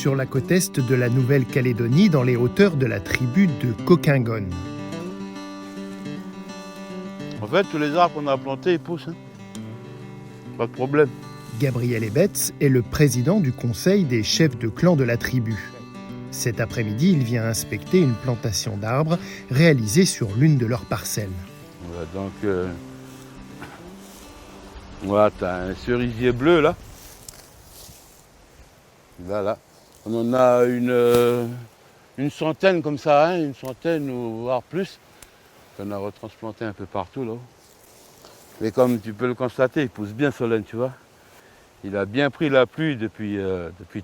sur la côte est de la Nouvelle-Calédonie, dans les hauteurs de la tribu de Kokingon. En fait, tous les arbres qu'on a plantés, ils poussent. Pas de problème. Gabriel Ebetz est le président du conseil des chefs de clan de la tribu. Cet après-midi, il vient inspecter une plantation d'arbres réalisée sur l'une de leurs parcelles. Voilà, donc, voilà, tu as un cerisier bleu là. Là. On en a une centaine comme ça, une centaine ou voire plus. On a retransplanté un peu partout là. Mais comme tu peux le constater, il pousse bien Solène, tu vois. Il a bien pris la pluie depuis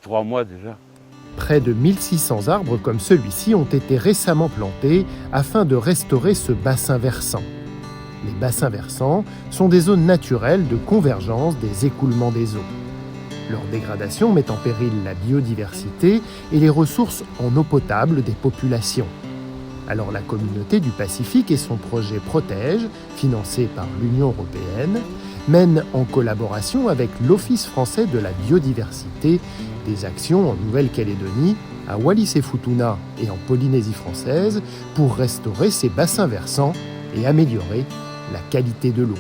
3 mois déjà. Près de 1600 arbres comme celui-ci ont été récemment plantés afin de restaurer ce bassin versant. Les bassins versants sont des zones naturelles de convergence des écoulements des eaux. Leur dégradation met en péril la biodiversité et les ressources en eau potable des populations. Alors la communauté du Pacifique et son projet Protège, financé par l'Union européenne, mènent en collaboration avec l'Office français de la biodiversité des actions en Nouvelle-Calédonie, à Wallis-et-Futuna et en Polynésie française pour restaurer ces bassins versants et améliorer la qualité de l'eau.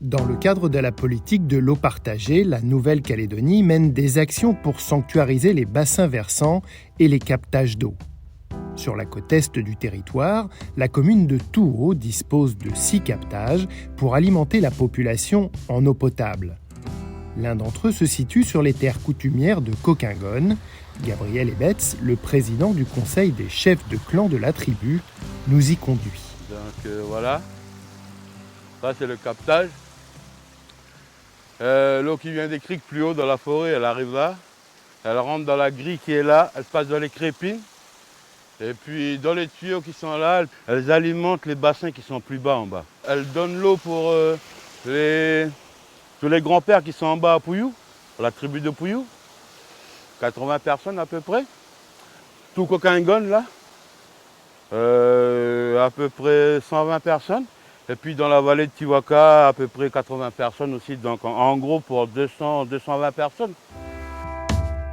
Dans le cadre de la politique de l'eau partagée, la Nouvelle-Calédonie mène des actions pour sanctuariser les bassins versants et les captages d'eau. Sur la côte est du territoire, la commune de Touo dispose de 6 captages pour alimenter la population en eau potable. L'un d'entre eux se situe sur les terres coutumières de Kokingon. Gabriel Ebetz, le président du conseil des chefs de clan de la tribu, nous y conduit. Donc voilà, ça c'est le captage. L'eau qui vient des criques plus haut dans la forêt, elle arrive là. Elle rentre dans la grille qui est là, elle passe dans les crépines. Et puis dans les tuyaux qui sont là, elles alimentent les bassins qui sont plus bas en bas. Elles donnent l'eau pour tous les grands-pères qui sont en bas à Pouillou, pour la tribu de Pouillou. 80 personnes à peu près. Tout Kokingon là, à peu près 120 personnes. Et puis dans la vallée de Tiwaka, à peu près 80 personnes aussi. Donc en gros pour 220 personnes.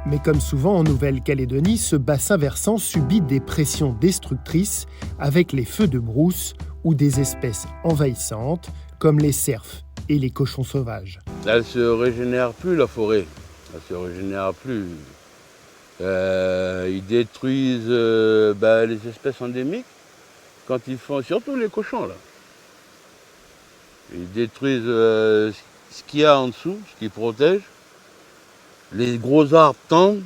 Mais comme souvent en Nouvelle-Calédonie, ce bassin versant subit des pressions destructrices avec les feux de brousse ou des espèces envahissantes comme les cerfs et les cochons sauvages. Elle ne se régénère plus la forêt, elle ne se régénère plus. Ils détruisent les espèces endémiques quand ils font, surtout les cochons là. Ils détruisent ce qu'il y a en dessous, ce qui protège. Les gros arbres tombent.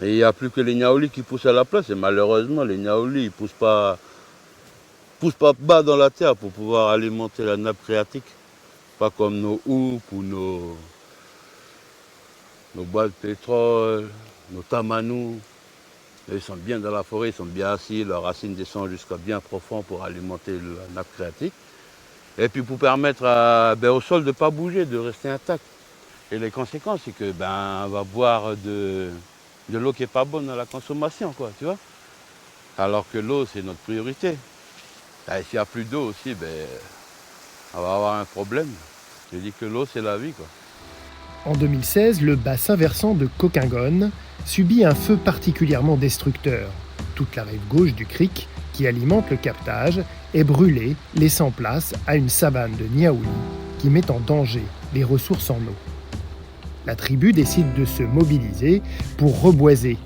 Et il n'y a plus que les niaoulis qui poussent à la place. Et malheureusement, les niaoulis ne poussent pas bas dans la terre pour pouvoir alimenter la nappe phréatique. Pas comme nos houppes ou nos bois de pétrole, nos tamanous. Ils sont bien dans la forêt, ils sont bien assis, leurs racines descendent jusqu'à bien profond pour alimenter la nappe phréatique. Et puis pour permettre au sol de ne pas bouger, de rester intact. Et les conséquences, c'est que on va boire de l'eau qui n'est pas bonne à la consommation, quoi, tu vois. Alors que l'eau, c'est notre priorité. Et s'il n'y a plus d'eau aussi, on va avoir un problème. Je dis que l'eau, c'est la vie, quoi. En 2016, le bassin versant de Kokingon subit un feu particulièrement destructeur. Toute la rive gauche du creek, qui alimente le captage, est brûlée, laissant place à une savane de niaoulis qui met en danger les ressources en eau. La tribu décide de se mobiliser pour reboiser.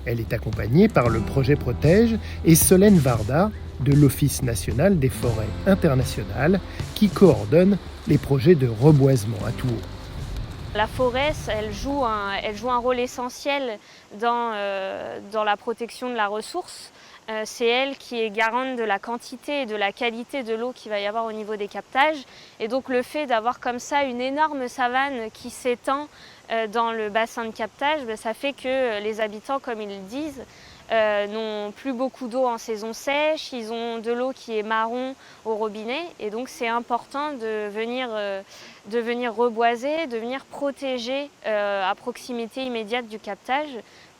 Elle est accompagnée par le projet Protège et Solène Varda de l'Office national des forêts internationales qui coordonne les projets de reboisement à Touo. La forêt, elle joue un rôle essentiel dans la protection de la ressource. C'est elle qui est garante de la quantité et de la qualité de l'eau qu'il va y avoir au niveau des captages. Et donc le fait d'avoir comme ça une énorme savane qui s'étend dans le bassin de captage, ça fait que les habitants, comme ils le disent, n'ont plus beaucoup d'eau en saison sèche, ils ont de l'eau qui est marron au robinet et donc c'est important de venir reboiser, de venir protéger à proximité immédiate du captage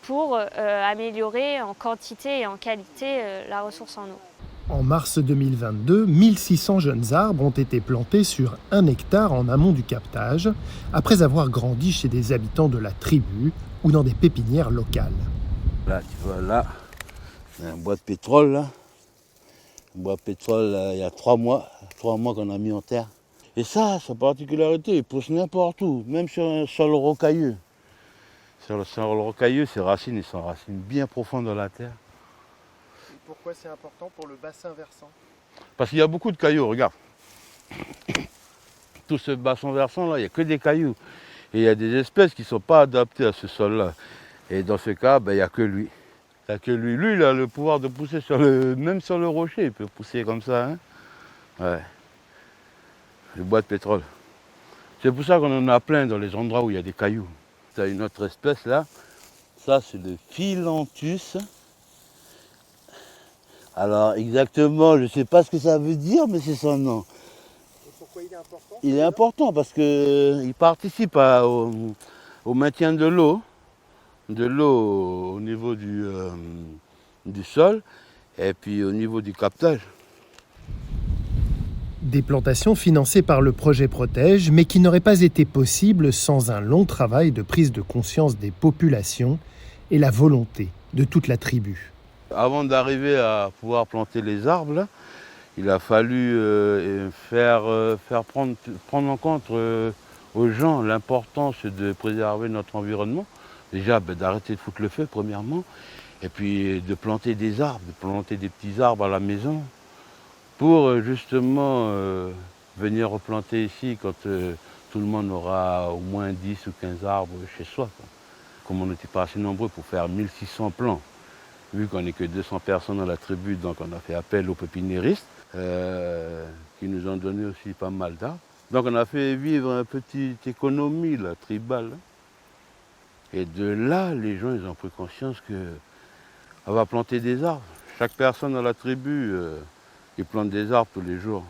pour améliorer en quantité et en qualité la ressource en eau. En mars 2022, 1600 jeunes arbres ont été plantés sur 1 hectare en amont du captage, après avoir grandi chez des habitants de la tribu ou dans des pépinières locales. Là, tu vois, là, il y a un bois de pétrole, là. Un bois de pétrole, là, il y a 3 mois qu'on a mis en terre. Et ça, sa particularité, il pousse n'importe où, même sur un sol rocailleux. Sur le sol rocailleux, ses racines, ils sont racines bien profondes dans la terre. Pourquoi c'est important pour le bassin versant? Parce qu'il y a beaucoup de cailloux, regarde. Tout ce bassin versant là, il n'y a que des cailloux. Et il y a des espèces qui ne sont pas adaptées à ce sol-là. Et dans ce cas, il n'y a que lui. Il n'y a que lui. Lui, il a le pouvoir de pousser même sur le rocher, il peut pousser comme ça. Hein. Ouais. Le bois de pétrole. C'est pour ça qu'on en a plein dans les endroits où il y a des cailloux. Tu as une autre espèce là. Ça, c'est le Philanthus. Alors exactement, je ne sais pas ce que ça veut dire, mais c'est son nom. Et pourquoi il est important? Il est important parce qu'il participe au maintien de l'eau au niveau du sol et puis au niveau du captage. Des plantations financées par le projet Protège, mais qui n'auraient pas été possibles sans un long travail de prise de conscience des populations et la volonté de toute la tribu. Avant d'arriver à pouvoir planter les arbres, là, il a fallu faire prendre en compte aux gens l'importance de préserver notre environnement. Déjà, d'arrêter de foutre le feu, premièrement, et puis de planter des arbres, de planter des petits arbres à la maison, pour justement venir replanter ici quand tout le monde aura au moins 10 ou 15 arbres chez soi. Quoi. Comme on n'était pas assez nombreux pour faire 1600 plants, vu qu'on n'est que 200 personnes dans la tribu, donc on a fait appel aux pépiniéristes, qui nous ont donné aussi pas mal d'arbres. Donc on a fait vivre une petite économie là, tribale. Et de là, les gens ils ont pris conscience qu'on va planter des arbres. Chaque personne dans la tribu, il plante des arbres tous les jours.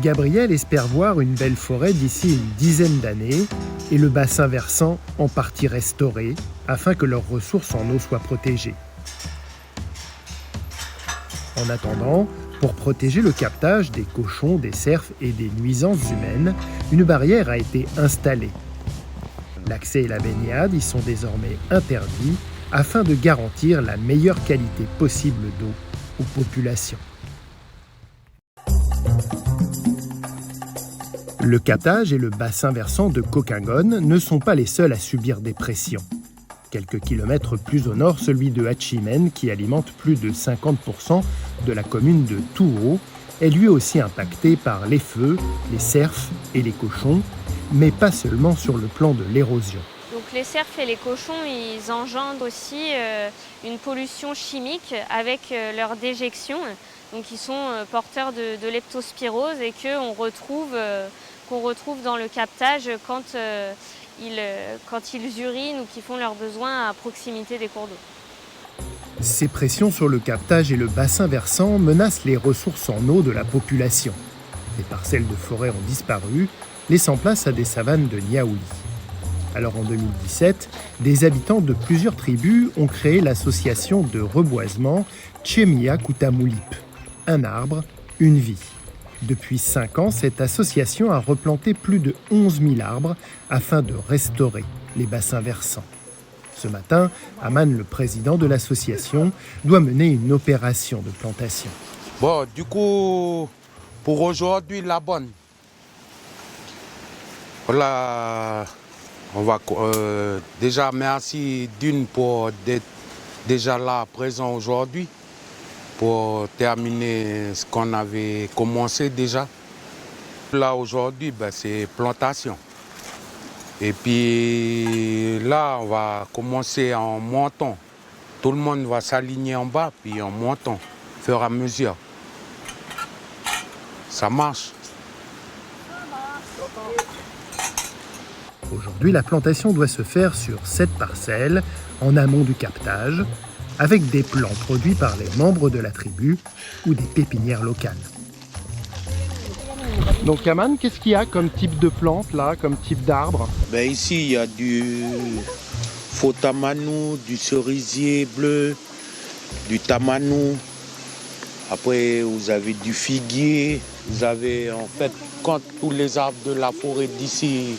Gabriel espère voir une belle forêt d'ici une dizaine d'années et le bassin versant en partie restauré afin que leurs ressources en eau soient protégées. En attendant, pour protéger le captage des cochons, des cerfs et des nuisances humaines, une barrière a été installée. L'accès et la baignade y sont désormais interdits afin de garantir la meilleure qualité possible d'eau aux populations. Le captage et le bassin versant de Kokingone ne sont pas les seuls à subir des pressions. Quelques kilomètres plus au nord, celui de Hachimen, qui alimente plus de 50% de la commune de Touo, est lui aussi impacté par les feux, les cerfs et les cochons, mais pas seulement sur le plan de l'érosion. Donc les cerfs et les cochons, ils engendrent aussi une pollution chimique avec leur déjection. Donc ils sont porteurs de leptospirose et qu'on retrouve dans le captage quand ils urinent ou qu'ils font leurs besoins à proximité des cours d'eau. Ces pressions sur le captage et le bassin versant menacent les ressources en eau de la population. Des parcelles de forêt ont disparu, laissant place à des savanes de niaouli. Alors en 2017, des habitants de plusieurs tribus ont créé l'association de reboisement Tchemia Kutamulip. Un arbre, une vie. Depuis 5 ans, cette association a replanté plus de 11 000 arbres afin de restaurer les bassins versants. Ce matin, Aman, le président de l'association, doit mener une opération de plantation. Bon, du coup, pour aujourd'hui, la bonne. Voilà, on va déjà merci d'une pour d'être déjà là présent aujourd'hui pour terminer ce qu'on avait commencé déjà. Là aujourd'hui, c'est plantation. Et puis là, on va commencer en montant. Tout le monde va s'aligner en bas, puis en montant, au fur et à mesure. Ça marche. Aujourd'hui, la plantation doit se faire sur 7 parcelles, en amont du captage, avec des plants produits par les membres de la tribu ou des pépinières locales. Donc Aman, qu'est-ce qu'il y a comme type de plante là, comme type d'arbre? Ici, il y a du faux tamanou, du cerisier bleu, du tamanou. Après, vous avez du figuier. Vous avez, en fait, quand tous les arbres de la forêt d'ici,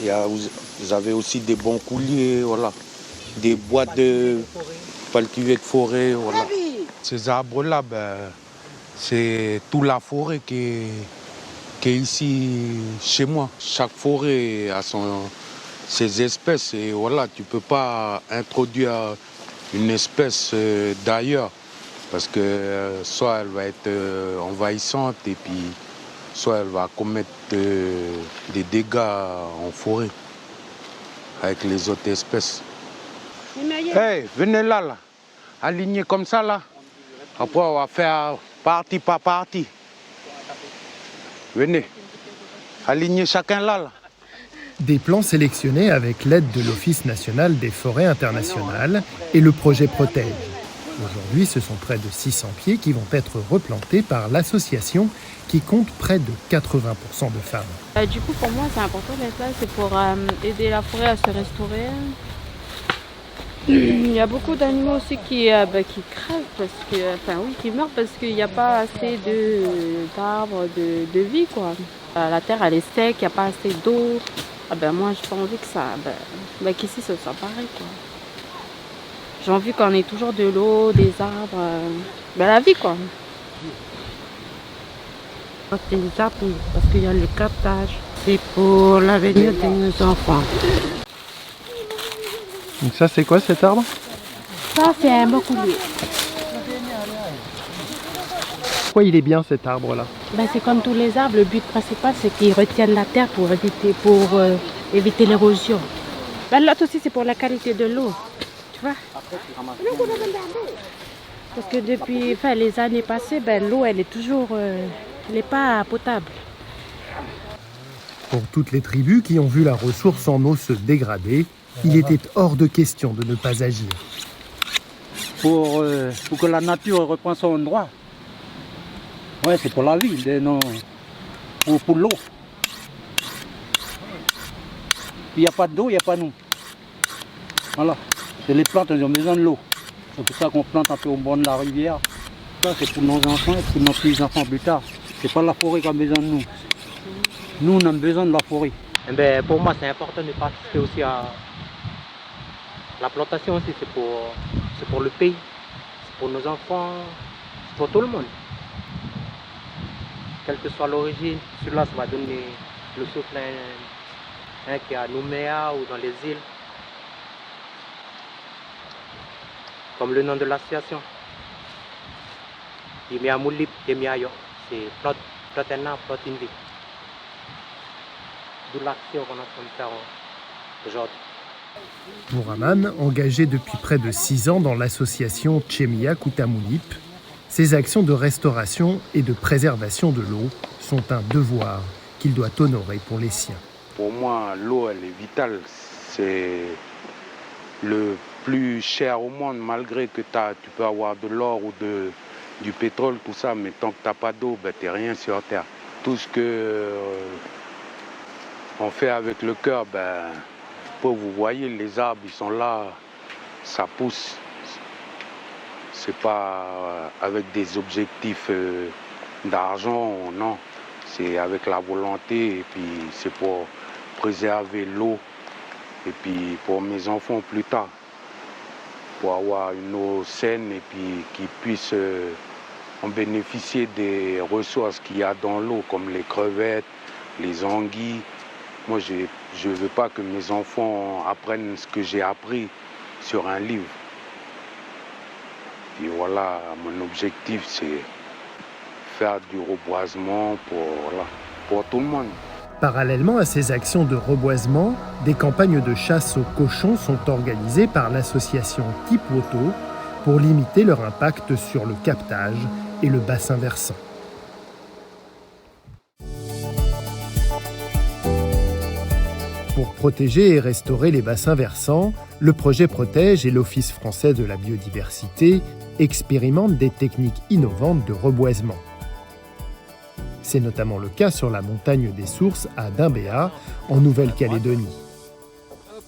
vous avez aussi des bons couliers, voilà. Des boîtes de cultivés de forêt, voilà. Ces arbres-là, c'est toute la forêt qui est ici chez moi. Chaque forêt a ses espèces et voilà, tu ne peux pas introduire une espèce d'ailleurs parce que soit elle va être envahissante et puis soit elle va commettre des dégâts en forêt avec les autres espèces. Hey, venez là, alignez comme ça là. Après on va faire partie par partie. Venez, alignez chacun là. Des plans sélectionnés avec l'aide de l'Office national des forêts internationales et le projet Protège. Aujourd'hui, ce sont près de 600 pieds qui vont être replantés par l'association qui compte près de 80% de femmes. Du coup, pour moi, c'est important d'être là, c'est pour aider la forêt à se restaurer. Il y a beaucoup d'animaux aussi qui crèvent, qui meurent parce qu'il n'y a pas assez d'arbres, de vie, quoi. La terre, elle est sec, il n'y a pas assez d'eau. Moi, j'ai pas envie que qu'ici, ce soit pareil, quoi. J'ai envie qu'on ait toujours de l'eau, des arbres, la vie, quoi. C'est des arbres parce qu'il y a le captage. C'est pour l'avenir de nos enfants. Donc ça, c'est quoi cet arbre? Ça, c'est un bocoulier. Pourquoi il est bien cet arbre-là? C'est comme tous les arbres, le but principal, c'est qu'ils retiennent la terre pour éviter l'érosion. L'autre aussi, c'est pour la qualité de l'eau. Tu vois? Parce que depuis les années passées, l'eau, elle est toujours... elle n'est pas potable. Pour toutes les tribus qui ont vu la ressource en eau se dégrader, il était hors de question de ne pas agir. Pour que la nature reprenne son droit. Ouais, c'est pour la vie, pour l'eau. Il n'y a pas d'eau, il n'y a pas nous. Voilà. Les plantes, elles ont besoin de l'eau. C'est pour ça qu'on plante un peu au bord de la rivière. Ça, c'est pour nos enfants et pour nos petits-enfants plus tard. C'est pas la forêt qui a besoin de nous. Nous, on a besoin de la forêt. Pour moi, c'est important de participer aussi à la plantation aussi. C'est pour le pays, c'est pour nos enfants, c'est pour tout le monde. Quelle que soit l'origine, celui-là, ça va donner le souffle qui est à Nouméa ou dans les îles. Comme le nom de l'association. Imia Moulip, Imia Yo. C'est plante un arbre, plante une vie. D'où l'action qu'on est en train de faire aujourd'hui. Pour Aman, engagé depuis près de 6 ans dans l'association Tchemia Koutamoulip, ces actions de restauration et de préservation de l'eau sont un devoir qu'il doit honorer pour les siens. Pour moi, l'eau, elle est vitale. C'est le plus cher au monde, malgré que tu peux avoir de l'or ou du pétrole, tout ça, mais tant que tu n'as pas d'eau, tu n'es rien sur Terre. Tout ce qu'on fait avec le cœur, vous voyez, les arbres, ils sont là, ça pousse. C'est pas avec des objectifs d'argent, non. C'est avec la volonté et puis c'est pour préserver l'eau et puis pour mes enfants plus tard. Pour avoir une eau saine et puis qu'ils puissent en bénéficier des ressources qu'il y a dans l'eau, comme les crevettes, les anguilles. Moi, je ne veux pas que mes enfants apprennent ce que j'ai appris sur un livre. Et voilà, mon objectif, c'est faire du reboisement pour tout le monde. Parallèlement à ces actions de reboisement, des campagnes de chasse aux cochons sont organisées par l'association Tipwoto pour limiter leur impact sur le captage et le bassin versant. Pour protéger et restaurer les bassins versants, le projet Protège et l'Office français de la biodiversité expérimentent des techniques innovantes de reboisement. C'est notamment le cas sur la montagne des Sources à Dimbéa, en Nouvelle-Calédonie.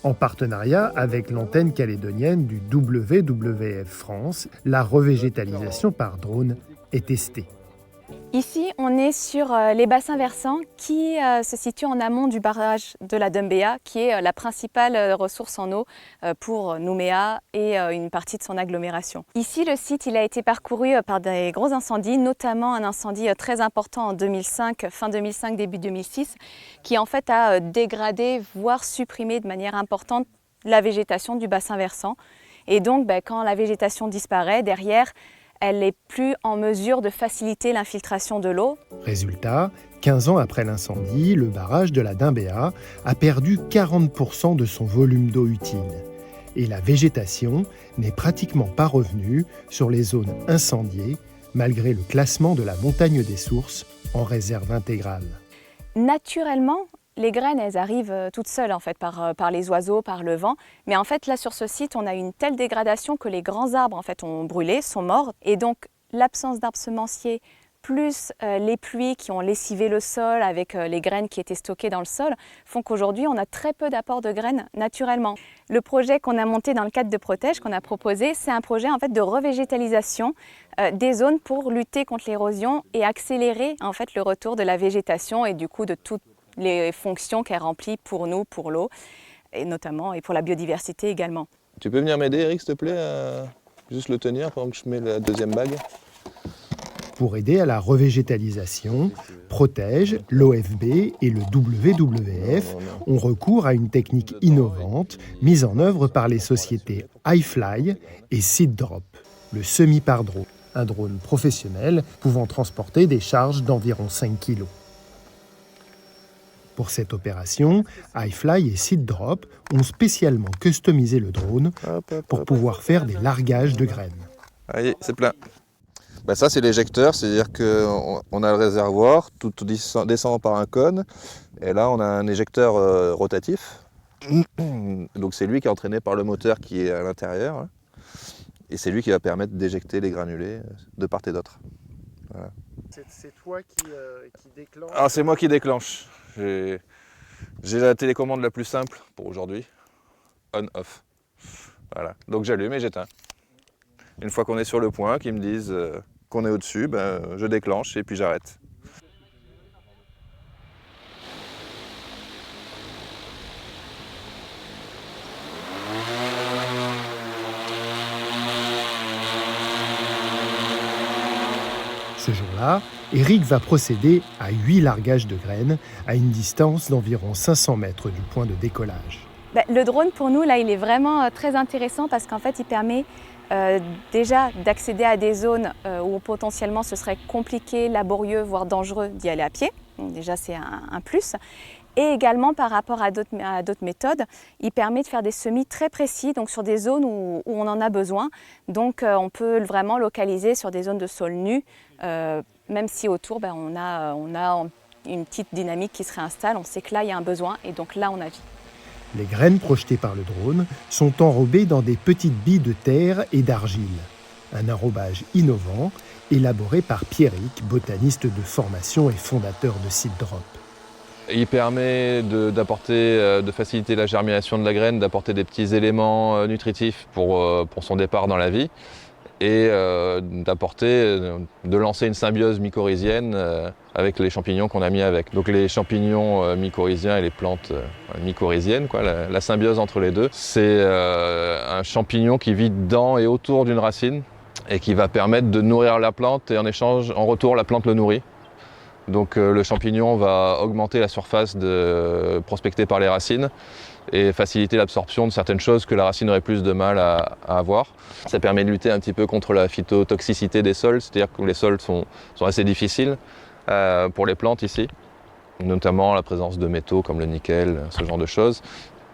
En partenariat avec l'antenne calédonienne du WWF France, la revégétalisation par drone est testée. Ici, on est sur les bassins versants qui se situent en amont du barrage de la Dumbéa, qui est la principale ressource en eau pour Nouméa et une partie de son agglomération. Ici, le site il a été parcouru par des gros incendies, notamment un incendie très important en 2005, fin 2005, début 2006, qui en fait a dégradé, voire supprimé de manière importante la végétation du bassin versant. Et donc, quand la végétation disparaît, derrière, elle n'est plus en mesure de faciliter l'infiltration de l'eau. Résultat, 15 ans après l'incendie, le barrage de la Dumbéa a perdu 40% de son volume d'eau utile. Et la végétation n'est pratiquement pas revenue sur les zones incendiées, malgré le classement de la montagne des sources en réserve intégrale. Naturellement, les graines, elles arrivent toutes seules en fait, par les oiseaux, par le vent. Mais en fait, là sur ce site, on a une telle dégradation que les grands arbres en fait, ont brûlé, sont morts. Et donc, l'absence d'arbres semenciers, plus les pluies qui ont lessivé le sol avec les graines qui étaient stockées dans le sol, font qu'aujourd'hui, on a très peu d'apport de graines naturellement. Le projet qu'on a monté dans le cadre de Protège, qu'on a proposé, c'est un projet en fait, de revégétalisation des zones pour lutter contre l'érosion et accélérer en fait, le retour de la végétation et du coup de toutes les fonctions qu'elle remplit pour nous, pour l'eau, et notamment et pour la biodiversité également. Tu peux venir m'aider, Eric, s'il te plaît, à juste le tenir pendant que je mets la deuxième bague? Pour aider à la revégétalisation, Protège, l'OFB et le WWF ont recours à une technique innovante mise en œuvre par les sociétés iFly et SeedDrop, le semi-pardreau, un drone professionnel pouvant transporter des charges d'environ 5 kg. Pour cette opération, iFly et SeedDrop ont spécialement customisé le drone pour pouvoir faire des largages de graines. Allez, c'est plein. Ça, c'est l'éjecteur, c'est-à-dire qu'on a le réservoir, tout descend par un cône, et là, on a un éjecteur rotatif. Donc, c'est lui qui est entraîné par le moteur qui est à l'intérieur, et c'est lui qui va permettre d'éjecter les granulés de part et d'autre. Voilà. C'est toi qui déclenche? Ah, c'est moi qui déclenche. J'ai la télécommande la plus simple pour aujourd'hui, on-off. Voilà, donc j'allume et j'éteins. Une fois qu'on est sur le point, qu'ils me disent qu'on est au-dessus, je déclenche et puis j'arrête. Ce jour-là, Eric va procéder à 8 largages de graines à une distance d'environ 500 mètres du point de décollage. Le drone, pour nous, là, il est vraiment très intéressant parce qu'en fait, il permet déjà d'accéder à des zones où potentiellement ce serait compliqué, laborieux, voire dangereux d'y aller à pied. Donc déjà, c'est un plus. Et également, par rapport à d'autres méthodes, il permet de faire des semis très précis, donc sur des zones où on en a besoin. Donc, on peut vraiment localiser sur des zones de sol nu, même si autour, on a une petite dynamique qui se réinstalle. On sait que là, il y a un besoin et donc là, on agit. Les graines projetées par le drone sont enrobées dans des petites billes de terre et d'argile. Un enrobage innovant élaboré par Pierrick, botaniste de formation et fondateur de SeedDrop. Il permet de faciliter la germination de la graine, d'apporter des petits éléments nutritifs pour son départ dans la vie et de lancer une symbiose mycorhizienne avec les champignons qu'on a mis avec. Donc les champignons mycorhiziens et les plantes mycorhiziennes, la symbiose entre les deux. C'est un champignon qui vit dans et autour d'une racine et qui va permettre de nourrir la plante et en retour, la plante le nourrit. Donc le champignon va augmenter la surface prospectée par les racines et faciliter l'absorption de certaines choses que la racine aurait plus de mal à avoir. Ça permet de lutter un petit peu contre la phytotoxicité des sols, c'est-à-dire que les sols sont assez difficiles pour les plantes ici, notamment la présence de métaux comme le nickel, ce genre de choses.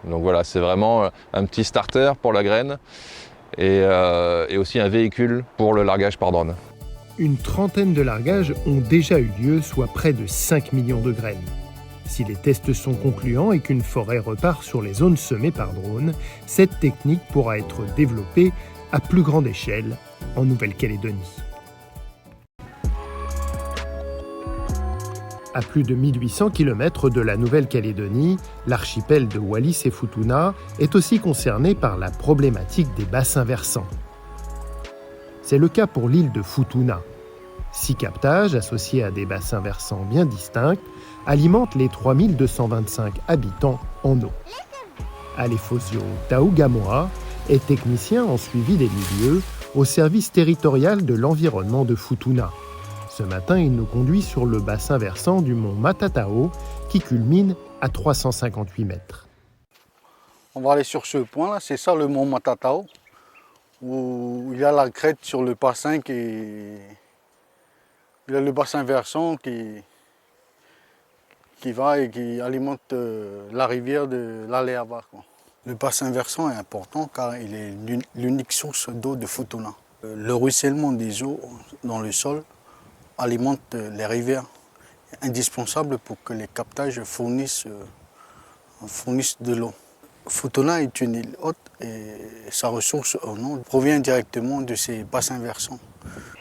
Donc voilà, c'est vraiment un petit starter pour la graine et aussi un véhicule pour le largage par drone. Une trentaine de largages ont déjà eu lieu, soit près de 5 millions de graines. Si les tests sont concluants et qu'une forêt repart sur les zones semées par drone, cette technique pourra être développée à plus grande échelle en Nouvelle-Calédonie. À plus de 1800 km de la Nouvelle-Calédonie, l'archipel de Wallis et Futuna est aussi concerné par la problématique des bassins versants. C'est le cas pour l'île de Futuna. 6 captages, associés à des bassins versants bien distincts, alimentent les 3225 habitants en eau. Alefosio Taugamoa est technicien en suivi des milieux au service territorial de l'environnement de Futuna. Ce matin, il nous conduit sur le bassin versant du mont Matatao qui culmine à 358 mètres. On va aller sur ce point-là, c'est ça le mont Matatao, où il y a la crête sur le bassin il y a le bassin versant qui va et qui alimente la rivière de l'Aleava. Le bassin versant est important car il est l'unique source d'eau de Futuna. Le ruissellement des eaux dans le sol alimente les rivières, indispensable pour que les captages fournissent de l'eau. Futuna est une île haute et sa ressource en eau provient directement de ses bassins versants.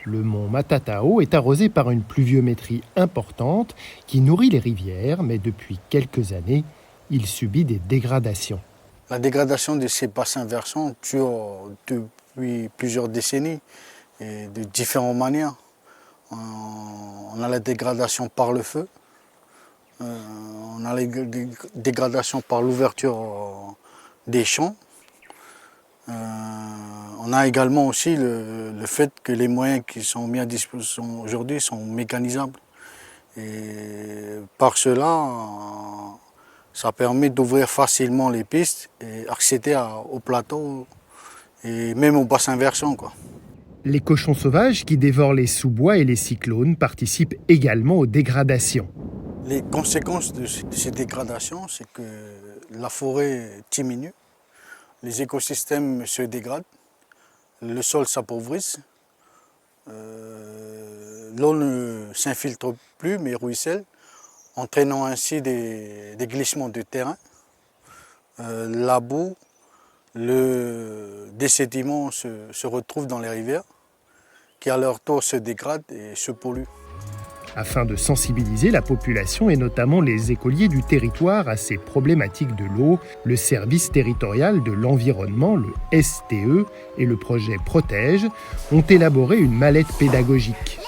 Le mont Matatao est arrosé par une pluviométrie importante qui nourrit les rivières, mais depuis quelques années, il subit des dégradations. La dégradation de ces bassins versants dure depuis plusieurs décennies et de différentes manières. On a la dégradation par le feu, on a la dégradation par l'ouverture des champs. On a également aussi le fait que les moyens qui sont mis à disposition aujourd'hui sont mécanisables. Et par cela, ça permet d'ouvrir facilement les pistes et accéder au plateau et même au bassin versant, quoi. Les cochons sauvages qui dévorent les sous-bois et les cyclones participent également aux dégradations. Les conséquences de ces dégradations, c'est que la forêt diminue, les écosystèmes se dégradent, le sol s'appauvrisse, l'eau ne s'infiltre plus mais ruisselle, entraînant ainsi des glissements de terrain. La boue, des sédiments se retrouvent dans les rivières, qui à leur tour se dégradent et se polluent. Afin de sensibiliser la population et notamment les écoliers du territoire à ces problématiques de l'eau, le service territorial de l'environnement, le STE, et le projet Protège ont élaboré une mallette pédagogique.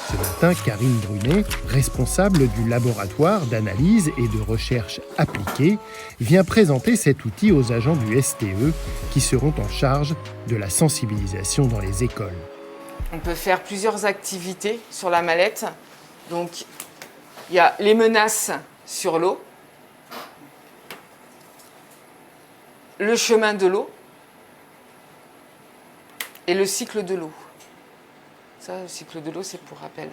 Ce matin, Karine Brunet, responsable du laboratoire d'analyse et de recherche appliquée, vient présenter cet outil aux agents du STE qui seront en charge de la sensibilisation dans les écoles. On peut faire plusieurs activités sur la mallette. Donc, il y a les menaces sur l'eau, le chemin de l'eau et le cycle de l'eau. Ça, le cycle de l'eau, c'est pour rappel.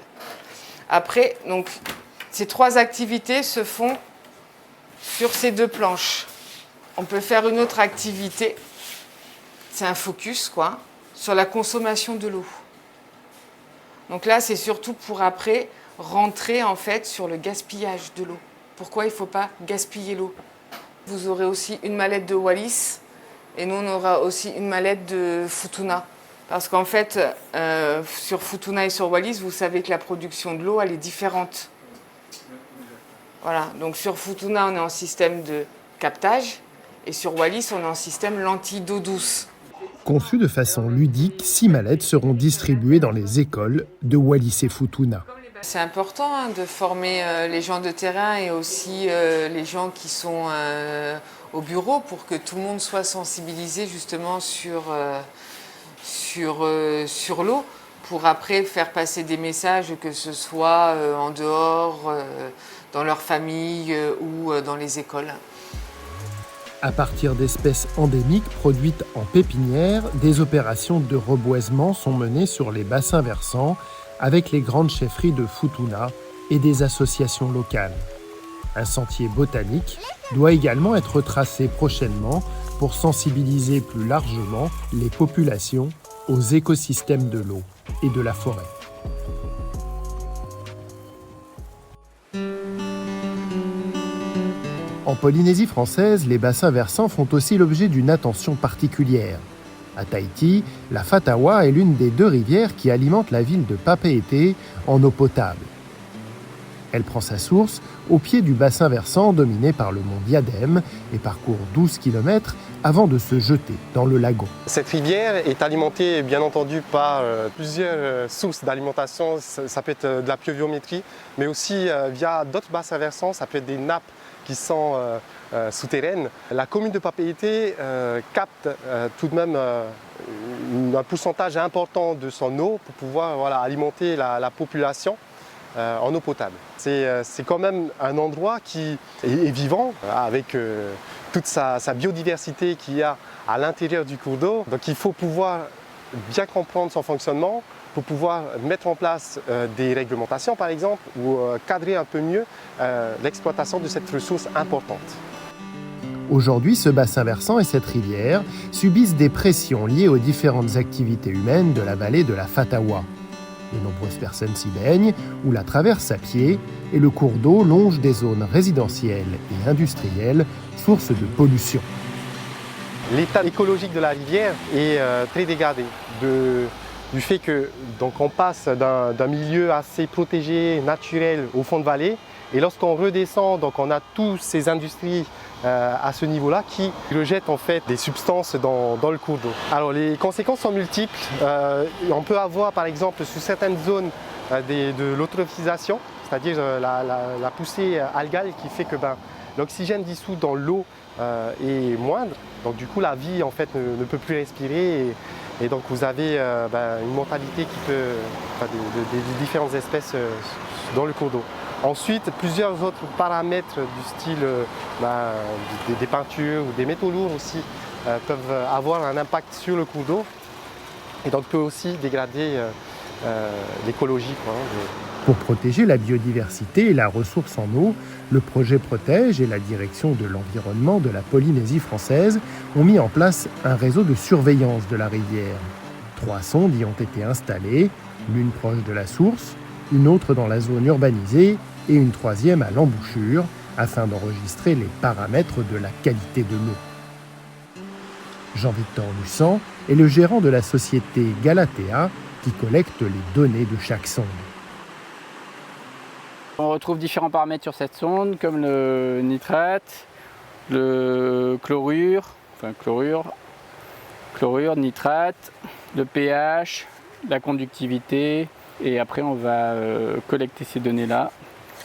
Après, donc, ces 3 activités se font sur ces 2 planches. On peut faire une autre activité, c'est un focus, quoi, sur la consommation de l'eau. Donc là, c'est surtout pour après rentrer en fait sur le gaspillage de l'eau. Pourquoi il ne faut pas gaspiller l'eau? Vous aurez aussi une mallette de Wallis et nous, on aura aussi une mallette de Futuna. Parce qu'en fait, sur Futuna et sur Wallis, vous savez que la production de l'eau, elle est différente. Voilà, donc sur Futuna, on est en système de captage et sur Wallis, on est en système lentille d'eau douce. Conçues de façon ludique, 6 mallettes seront distribuées dans les écoles de Wallis et Futuna. C'est important de former les gens de terrain et aussi les gens qui sont au bureau pour que tout le monde soit sensibilisé justement sur l'eau, pour après faire passer des messages, que ce soit en dehors, dans leur famille ou dans les écoles. À partir d'espèces endémiques produites en pépinière, des opérations de reboisement sont menées sur les bassins versants avec les grandes chefferies de Futuna et des associations locales. Un sentier botanique doit également être tracé prochainement pour sensibiliser plus largement les populations aux écosystèmes de l'eau et de la forêt. En Polynésie française, les bassins versants font aussi l'objet d'une attention particulière. À Tahiti, la Fatawa est l'une des 2 rivières qui alimentent la ville de Papeete en eau potable. Elle prend sa source au pied du bassin versant dominé par le mont Diadème et parcourt 12 km avant de se jeter dans le lagon. Cette rivière est alimentée bien entendu par plusieurs sources d'alimentation. Ça peut être de la pluviométrie, mais aussi via d'autres bassins versants, ça peut être des nappes qui sont souterraines. La commune de Papeete capte tout de même un pourcentage important de son eau pour pouvoir alimenter la population en eau potable. C'est quand même un endroit qui est vivant avec toute sa biodiversité qu'il y a à l'intérieur du cours d'eau. Donc il faut pouvoir bien comprendre son fonctionnement pour pouvoir mettre en place des réglementations par exemple ou cadrer un peu mieux l'exploitation de cette ressource importante. Aujourd'hui, ce bassin versant et cette rivière subissent des pressions liées aux différentes activités humaines de la vallée de la Fatawa. De nombreuses personnes s'y baignent ou la traversent à pied et le cours d'eau longe des zones résidentielles et industrielles, source de pollution. L'état écologique de la rivière est très dégradé du fait que on passe d'un milieu assez protégé, naturel au fond de vallée et lorsqu'on redescend, on a toutes ces industries à ce niveau-là qui rejettent en fait des substances dans le cours d'eau. Alors les conséquences sont multiples. On peut avoir par exemple sur certaines zones de l'eutrophisation, c'est-à-dire la poussée algale qui fait que l'oxygène dissous dans l'eau est moindre. Donc du coup la vie en fait ne peut plus respirer et donc vous avez une mortalité qui peut des différentes espèces dans le cours d'eau. Ensuite, plusieurs autres paramètres du style des peintures ou des métaux lourds aussi peuvent avoir un impact sur le cours d'eau et donc peut aussi dégrader l'écologie. Pour protéger la biodiversité et la ressource en eau, le projet Protège et la direction de l'environnement de la Polynésie française ont mis en place un réseau de surveillance de la rivière. 3 sondes y ont été installées, l'une proche de la source, une autre dans la zone urbanisée et une 3e à l'embouchure, afin d'enregistrer les paramètres de la qualité de l'eau. Jean-Victor Lussan est le gérant de la société Galatea qui collecte les données de chaque sonde. On retrouve différents paramètres sur cette sonde, comme le nitrate, le chlorure, nitrate, le pH, la conductivité. Et après, on va collecter ces données-là.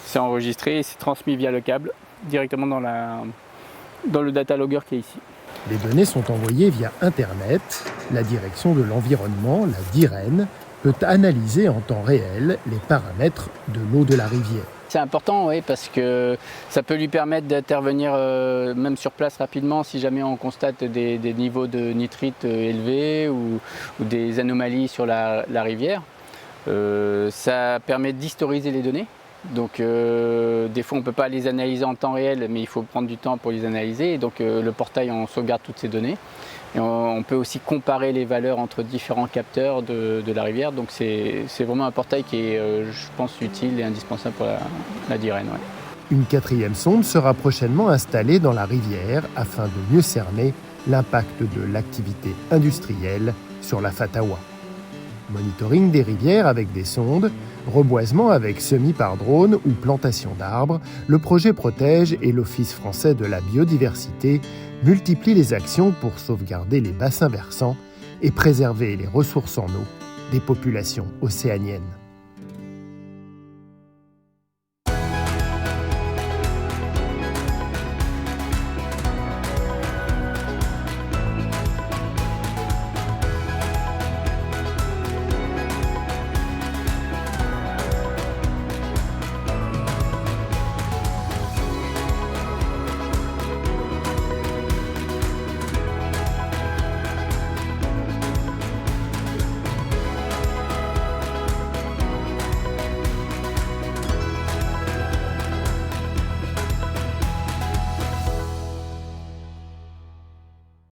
C'est enregistré et c'est transmis via le câble directement dans le data logger qui est ici. Les données sont envoyées via Internet. La direction de l'environnement, la DIREN, peut analyser en temps réel les paramètres de l'eau de la rivière. C'est important, oui, parce que ça peut lui permettre d'intervenir même sur place rapidement si jamais on constate des niveaux de nitrite élevés ou des anomalies sur la rivière. Ça permet d'historiser les données. Donc des fois on ne peut pas les analyser en temps réel, mais il faut prendre du temps pour les analyser. Et donc le portail, on sauvegarde toutes ces données. Et on peut aussi comparer les valeurs entre différents capteurs de la rivière. Donc c'est vraiment un portail qui est, je pense, utile et indispensable pour la DIREN. Ouais. Une 4e sonde sera prochainement installée dans la rivière afin de mieux cerner l'impact de l'activité industrielle sur la Fatawa. Monitoring des rivières avec des sondes, reboisement avec semis par drone ou plantation d'arbres, le projet Protège et l'Office français de la biodiversité multiplient les actions pour sauvegarder les bassins versants et préserver les ressources en eau des populations océaniennes.